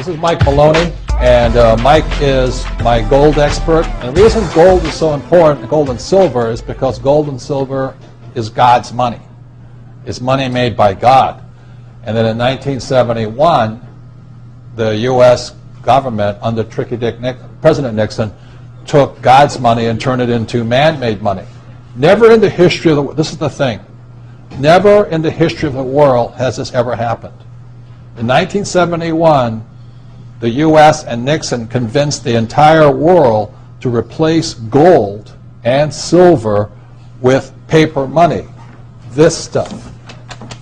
This is Mike Maloney, and Mike is my gold expert. And the reason gold is so important, gold and silver, is because gold and silver is God's money. It's money made by God. And then in 1971, the U.S. government, under President Nixon, took God's money and turned it into man-made money. Never in the history of the world, this is the thing, never in the history of the world has this ever happened. In 1971, the U.S. and Nixon convinced the entire world to replace gold and silver with paper money. This stuff.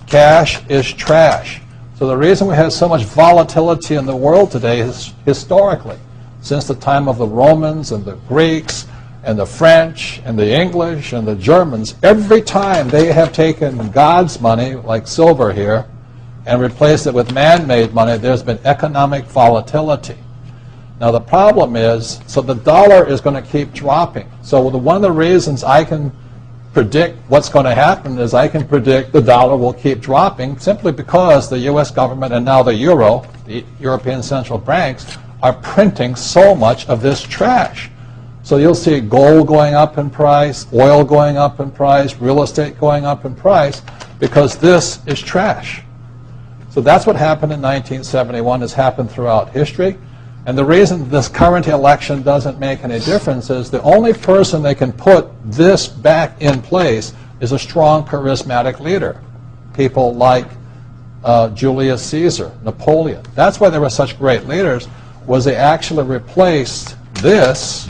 Cash is trash. So the reason we have so much volatility in the world today is historically, since the time of the Romans and the Greeks and the French and the English and the Germans, every time they have taken God's money, like silver here, and replaced it with man-made money, there's been economic volatility. Now the problem is, so the dollar is going to keep dropping. So one of the reasons I can predict what's going to happen is I can predict the dollar will keep dropping simply because the U.S. government and now the euro, the European central banks, are printing so much of this trash. So you'll see gold going up in price, oil going up in price, real estate going up in price, because this is trash. So that's what happened in 1971, has happened throughout history. And the reason this current election doesn't make any difference is the only person they can put this back in place is a strong, charismatic leader. People like Julius Caesar, Napoleon. That's why they were such great leaders, was they actually replaced this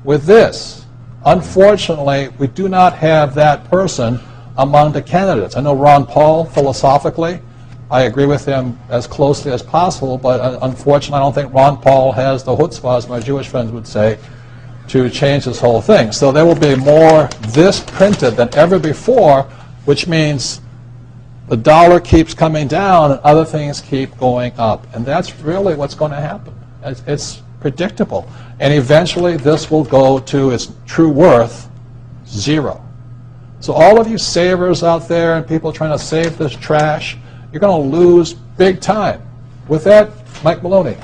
with this. Unfortunately, we do not have that person among the candidates. I know Ron Paul, philosophically, I agree with him as closely as possible, but unfortunately I don't think Ron Paul has the chutzpah, as my Jewish friends would say, to change this whole thing. So there will be more this printed than ever before, which means the dollar keeps coming down and other things keep going up. And that's really what's going to happen. It's predictable. And eventually this will go to its true worth, zero. So all of you savers out there and people trying to save this trash, you're going to lose big time. With that, Mike Maloney.